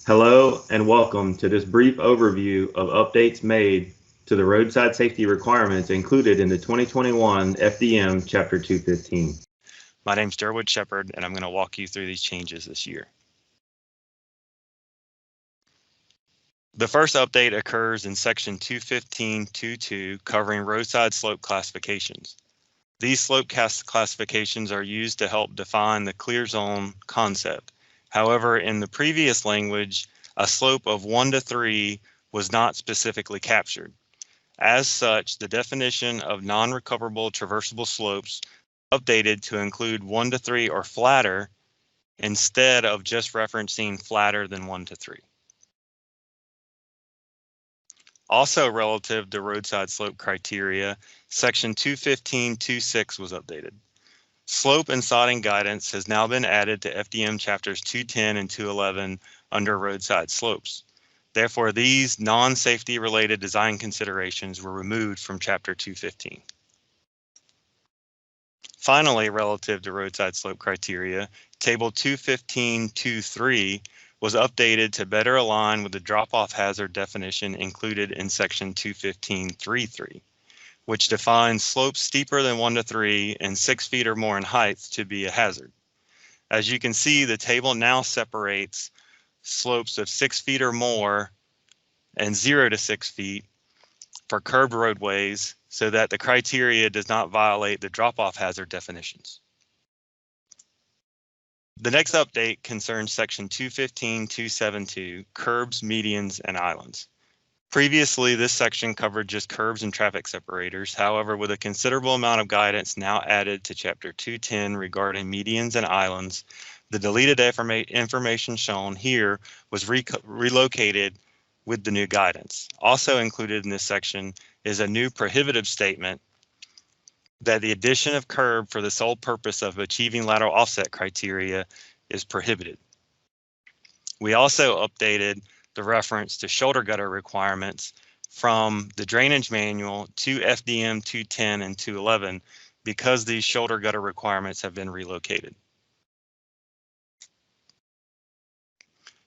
Hello and welcome to this brief overview of updates made to the roadside safety requirements included in the 2021 FDM Chapter 215. My name's Durwood Shepard, and I'm going to walk you through these changes this year. The first update occurs in Section 215.2.2, covering roadside slope classifications. These slope classifications are used to help define the clear zone concept. However, in the previous language, a slope of 1 to 3 was not specifically captured. As such, the definition of non-recoverable traversable slopes updated to include 1 to 3 or flatter instead of just referencing flatter than 1 to 3. Also relative to roadside slope criteria, Section 215.2.6 was updated. Slope and sodding guidance has now been added to FDM Chapters 210 and 211 under roadside slopes. Therefore, these non-safety related design considerations were removed from Chapter 215. Finally, relative to roadside slope criteria, Table 215.2.3 was updated to better align with the drop-off hazard definition included in Section 215.3.3, which defines slopes steeper than 1 to 3 and 6 feet or more in height to be a hazard. As you can see, the table now separates slopes of 6 feet or more and 0 to 6 feet for curved roadways so that the criteria does not violate the drop-off hazard definitions. The next update concerns Section 215.2.7.2, curbs, medians, and islands. Previously, this section covered just curbs and traffic separators. However, with a considerable amount of guidance now added to Chapter 210 regarding medians and islands, the deleted information shown here was relocated with the new guidance. Also included in this section is a new prohibitive statement that the addition of curb for the sole purpose of achieving lateral offset criteria is prohibited. We also updated the reference to shoulder gutter requirements from the drainage manual to FDM 210 and 211 because these shoulder gutter requirements have been relocated.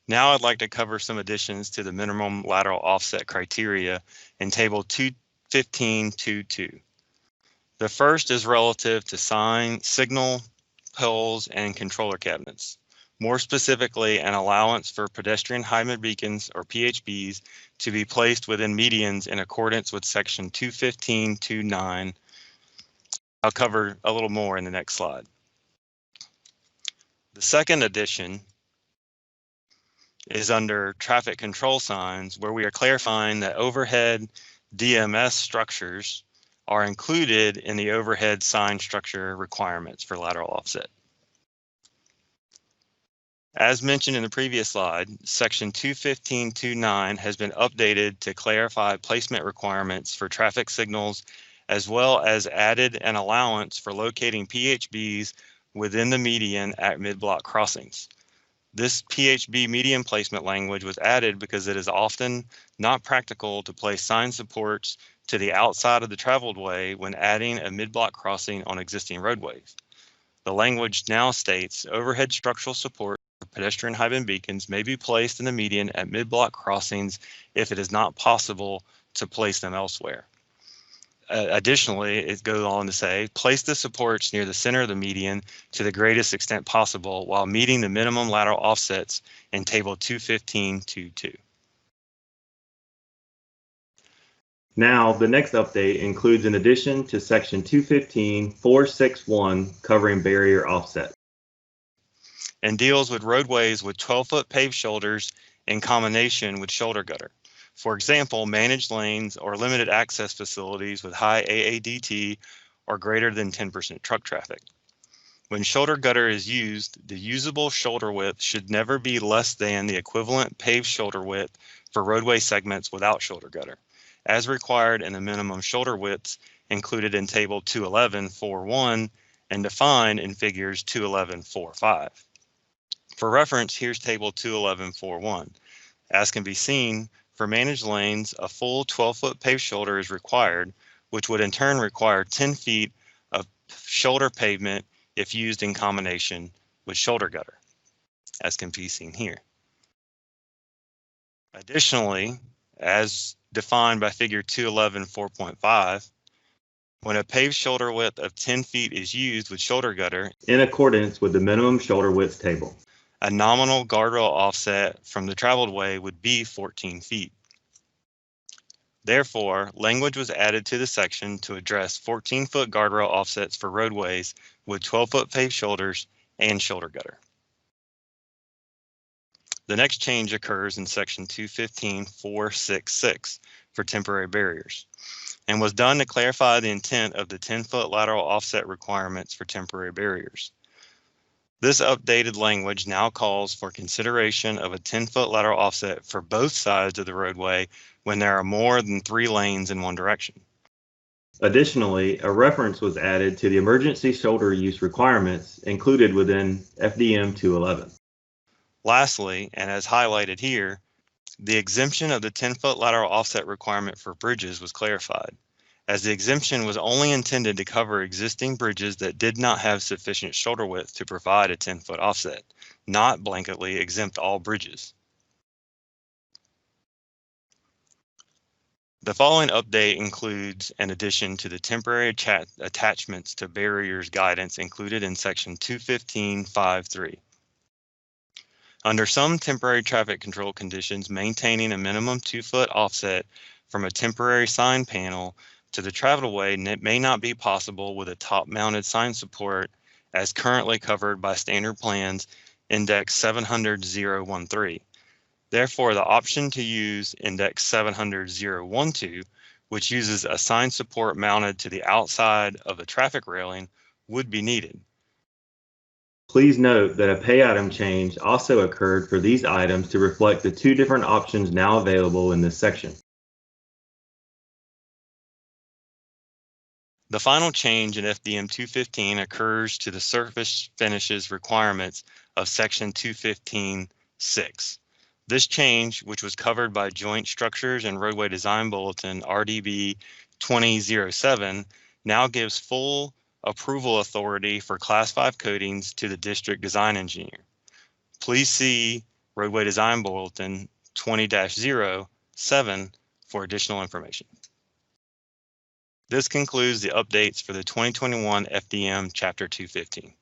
Now I'd like to cover some additions to the minimum lateral offset criteria in Table 215.2.2. The first is relative to signal, poles, and controller cabinets. More specifically, an allowance for pedestrian high-mid beacons, or PHBs, to be placed within medians in accordance with Section 215.2.9. I'll cover a little more in the next slide. The second addition is under traffic control signs, where we are clarifying that overhead DMS structures are included in the overhead sign structure requirements for lateral offset. As mentioned in the previous slide, Section 215.2.9 has been updated to clarify placement requirements for traffic signals, as well as added an allowance for locating PHBs within the median at mid-block crossings. This PHB median placement language was added because it is often not practical to place sign supports to the outside of the traveled way when adding a mid-block crossing on existing roadways. The language now states overhead structural support for pedestrian high-beam beacons may be placed in the median at mid-block crossings if it is not possible to place them elsewhere. Additionally, it goes on to say, place the supports near the center of the median to the greatest extent possible while meeting the minimum lateral offsets in Table 215.2.2. Now, the next update includes an addition to Section 215.4.6.1 covering barrier offset. And deals with roadways with 12-foot paved shoulders in combination with shoulder gutter. For example, managed lanes or limited access facilities with high AADT or greater than 10% truck traffic. When shoulder gutter is used, the usable shoulder width should never be less than the equivalent paved shoulder width for roadway segments without shoulder gutter, as required in the minimum shoulder widths included in Table 211.4.1 and defined in Figures 211.4.5. For reference, here's Table 211.4.1. As can be seen, for managed lanes, a full 12-foot paved shoulder is required, which would in turn require 10 feet of shoulder pavement if used in combination with shoulder gutter, as can be seen here. Additionally, as defined by Figure 211 4.5, when a paved shoulder width of 10 feet is used with shoulder gutter in accordance with the minimum shoulder width table, a nominal guardrail offset from the traveled way would be 14 feet. Therefore, language was added to the section to address 14-foot guardrail offsets for roadways with 12-foot paved shoulders and shoulder gutter. The next change occurs in section 215.466 for temporary barriers and was done to clarify the intent of the 10-foot lateral offset requirements for temporary barriers. This updated language now calls for consideration of a 10-foot lateral offset for both sides of the roadway when there are more than 3 lanes in one direction. Additionally, a reference was added to the emergency shoulder use requirements included within FDM 211. Lastly, and as highlighted here, the exemption of the 10-foot lateral offset requirement for bridges was clarified, as the exemption was only intended to cover existing bridges that did not have sufficient shoulder width to provide a 10-foot offset, not blanketly exempt all bridges. The following update includes an addition to the temporary attachments to barriers guidance included in section 215.5.3. Under some temporary traffic control conditions, maintaining a minimum 2-foot offset from a temporary sign panel to the traveled-way may not be possible with a top-mounted sign support as currently covered by standard plans index 700.013. Therefore, the option to use index 700.012, which uses a sign support mounted to the outside of the traffic railing, would be needed. Please note that a pay item change also occurred for these items to reflect the 2 different options now available in this section. The final change in FDM 215 occurs to the surface finishes requirements of section 215.6. This change, which was covered by Joint Structures and Roadway Design Bulletin RDB 2007, now gives full approval authority for Class 5 coatings to the district design engineer. Please see Roadway Design Bulletin 20-07 for additional information. This concludes the updates for the 2021 FDM Chapter 215.